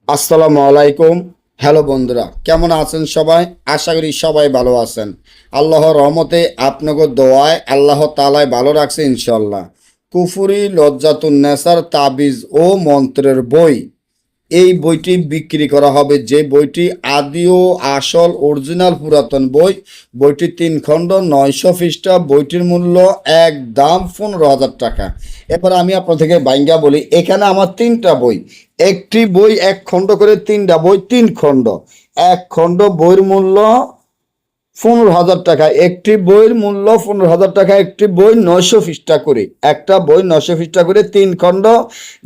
আসসালামু আলাইকুম। হ্যালো বন্ধুরা, কেমন আছেন সবাই? আশা করি সবাই ভালো আছেন। আল্লাহর রহমতে আপনাকে দোয়ায় আল্লাহ তাআলায় ভালো রাখছে ইনশাল্লাহ। কুফুরি লজ্জাতুন নেসার তাবিজ ও মন্ত্রের বই, এই বইটি বিক্রি করা হবে। যে বইটি আদি ও আসল অরিজিনাল পুরাতন বই। বইটি 3 খণ্ড, 900 পৃষ্ঠা। বইটির মূল্য একদম 15,000 টাকা। এরপর আমি আপনাদেরকে বাইঙ্গা বলি, এখানে আমার 3টা বই, একটি বই 1 খণ্ড করে, 3টা বই 3 খণ্ড। 1 খণ্ড বইয়ের মূল্য 15,000 টাকা, একটি বইয়ের মূল্য 15,000 টাকা, একটি বই 900 পৃষ্ঠা করে, একটা বই 900 পৃষ্ঠা করে 3 খণ্ড।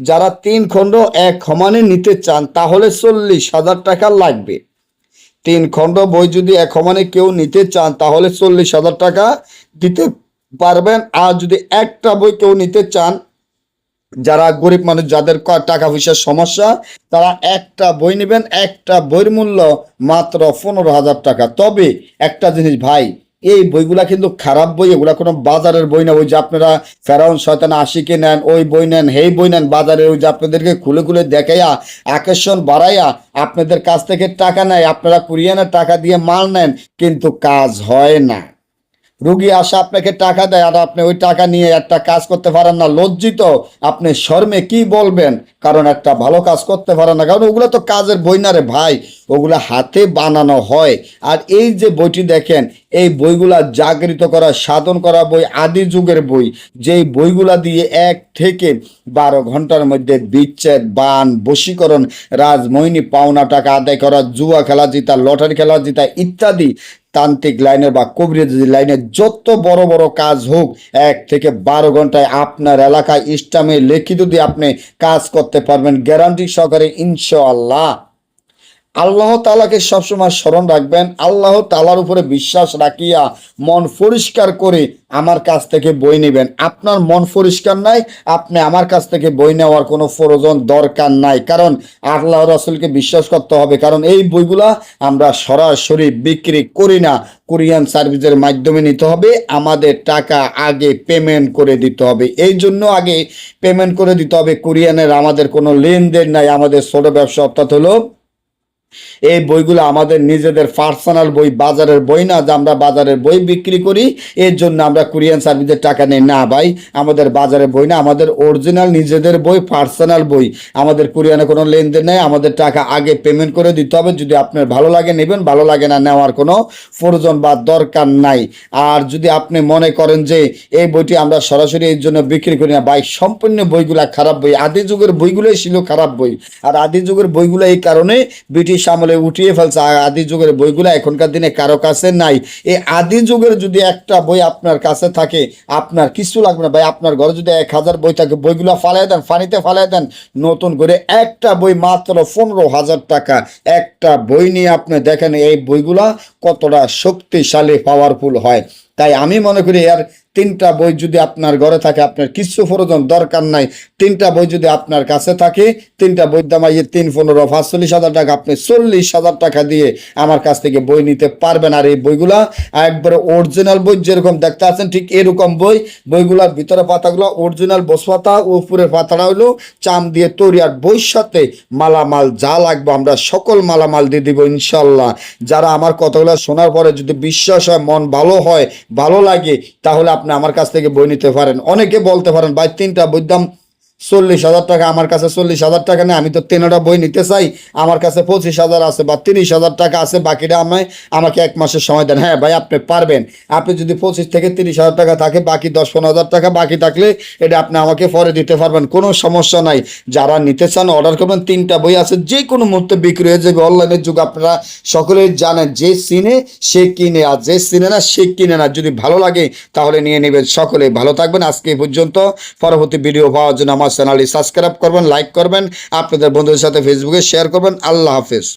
যারা 3 খণ্ড এক সমানে নিতে চান তাহলে 40,000 টাকা লাগবে। 3 খণ্ড বই যদি এক সমানে কেউ নিতে চান তাহলে 40,000 টাকা দিতে পারবেন। আর যদি একটা বই কেউ নিতে চান, যারা গরিব মানুষ, যাদের টাকা পয়সার সমস্যা, তারা একটা বই নেবেন। একটা বইয়ের মূল্য মাত্র 15,000 টাকা। তবে একটা জিনিস ভাই, এই বইগুলা কিন্তু খারাপ বই, এগুলা কোনো বাজারের বই না। ওই যে আপনারা ফেরাউন শয়তান আশিকে নেন, ওই বই নেন, এই বই নেন বাজারে, ওই যে আপনাদেরকে খুলে খুলে দেখাইয়া আকর্ষণ বাড়াইয়া আপনাদের কাছ থেকে টাকা নেয়, আপনারা কুরিয়ানের টাকা দিয়ে মাল নেন, কিন্তু কাজ হয় না। রুগী আসে, আপনাকে টাকা দেয়, আর আপনি ওই টাকা নিয়ে একটা কাজ করতে পারেন না। লজ্জিত, আপনি শর্মে কি বলবেন? কারণ একটা ভালো কাজ করতে পারেন না, কারণ ওগুলো তো কাজের বই না রে ভাই, ওগুলা হাতে বানানো হয়। আর এই যে বইটি দেখেন, এই বইগুলা জাগরিত করা, সাধন করা বই, আদি যুগের বই। যেই বইগুলা দিয়ে 1 থেকে 12 ঘন্টার মধ্যে বিচ্ছেদ, বান, বশীকরণ, রাজমোহিনী, পাওনা টাকা আদায় করা, জুয়া খেলা জিতা, লটারি খেলা জিতা ইত্যাদি তান্ত্রিক লাইনের বা কবিরাজি লাইনের যত বড় বড় কাজ হোক, 1 থেকে 12 ঘন্টায় আপনার এলাকায় ইসলামে লিখিত দিয়ে আপনি কাজ করতে পারবেন গ্যারান্টি সহকারে ইনশাআল্লাহ। আল্লাহ তাআলাকে সবসময় স্মরণ রাখবেন। আল্লাহ তাআলার উপরে বিশ্বাস রাখিয়া মন পরিষ্কার করে আমার কাছ থেকে বই নেবেন। আপনার মন পরিষ্কার নাই, আপনি আমার কাছ থেকে বই নেওয়ার কোনো প্রয়োজন দরকার নাই। কারণ আল্লাহ রাসূলকে বিশ্বাস করতে হবে। কারণ এই বইগুলা আমরা সরাসরি বিক্রি করি না, কুরিয়ান সার্ভিসের মাধ্যমে নিতে হবে। আমাদের টাকা আগে পেমেন্ট করে দিতে হবে। এই জন্য আগে পেমেন্ট করে দিতে হবে। কুরিয়ানের আমাদের কোনো লেনদেন নাই। আমাদের ছোট ব্যবসা, অর্থাৎ হলো এই বইগুলো আমাদের নিজেদের পার্সোনাল বই, বাজারের বই না যে আমরা বাজারের বই বিক্রি করি এর জন্য আমরা কুরিয়ান সার্ভিসের টাকা নেই। না ভাই, আমাদের বাজারের বই না, আমাদের অরিজিনাল নিজেদের বই, পার্সোনাল বই। আমাদের কুরিয়ানে কোনো লেনদেন নেই। আমাদের টাকা আগে পেমেন্ট করে দিতে হবে। যদি আপনার ভালো লাগে নেবেন, ভালো লাগে না নেওয়ার কোনো প্রয়োজন বা দরকার নাই। আর যদি আপনি মনে করেন যে এই বইটি আমরা সরাসরি এই জন্য বিক্রি করি না, ভাই সম্পূর্ণ বইগুলা খারাপ বই। আদি যুগের বইগুলোই ছিল খারাপ বই। আর আদি যুগের বইগুলো এই কারণে ব্রিটিশ আমলে উঠিয়ে ফেলছে। আদি যুগের বইগুলো এখনকার দিনে কারো কাছে নাই। এই আদি যুগের যদি একটা বই আপনার কাছে থাকে, আপনার কিছু লাগবে না ভাই। আপনার ঘরে যদি 1000 বই থাকে, বইগুলো ফালাই দেন, পানিতে ফালাই দেন, নতুন করে একটা বই মাত্র 15,000 টাকা। একটা বই নিয়ে আপনি দেখেন এই বইগুলা কতটা শক্তিশালী, পাওয়ারফুল হয়। তাই আমি মনে করি আর 3টা বই যদি আপনার ঘরে থাকে, আপনার কিছু প্রয়োজন দরকার নাই। 3টা বই যদি আপনার কাছে থাকে, 3টা বই দাম 3 15 45,000 টাকা, আপনি 40,000 টাকা দিয়ে আমার কাছ থেকে বই নিতে পারবেন। আর এই বইগুলা একবারে অরিজিনাল বই, যেরকম দেখতে আছেন ঠিক এরকম বই। বইগুলার ভিতরে পাতাগুলো অরিজিনাল বস পাতা, উপরের পাতাটা হলো চাম দিয়ে তৈরি। আর বইয়ের সাথে মালামাল যা লাগবে আমরা সকল মালামাল দিয়ে দিব ইনশাল্লাহ। যারা আমার কথাগুলো শোনার পরে যদি বিশ্বাস হয়, মন ভালো হয়, ভালো লাগে, তাহলে আপনি আমার কাছ থেকে বই নিতে পারেন। অনেকে বলতে পারেন ভাই 3টা বই দাম 40,000 টাকা, আমার কাছে 40,000 টাকা নেই, আমি তো 3টা বই নিতে চাই, আমার কাছে 25,000 আছে বা 30,000 টাকা আছে, বাকিটা আমাকে 1 মাসের সময় দেন। হ্যাঁ ভাই, আপনি পারবেন। আপনি যদি 25 থেকে 30,000 টাকা থাকে, বাকি 10-15,000 টাকা বাকি থাকলে এটা আপনি আমাকে পরে দিতে পারবেন, কোনো সমস্যা নাই। যারা নিতে চান অর্ডার করবেন। 3টা বই আছে, যে কোনো মুহূর্তে বিক্রি হয়ে যাবে। অনলাইনের যুগ, আপনারা সকলেই জানেন, যে চিনে সে কিনে, আর যে চিনে না সে কিনে না। যদি ভালো লাগে তাহলে নিয়ে নেবেন। সকলেই ভালো থাকবেন। আজকে এই পর্যন্ত। পরবর্তী ভিডিও পাওয়ার জন্য আমার চ্যানেলটি সাবস্ক্রাইব করবেন, লাইক করবেন, আপনাদের বন্ধুদের সাথে ফেসবুকে শেয়ার করবেন। আল্লাহ হাফেজ।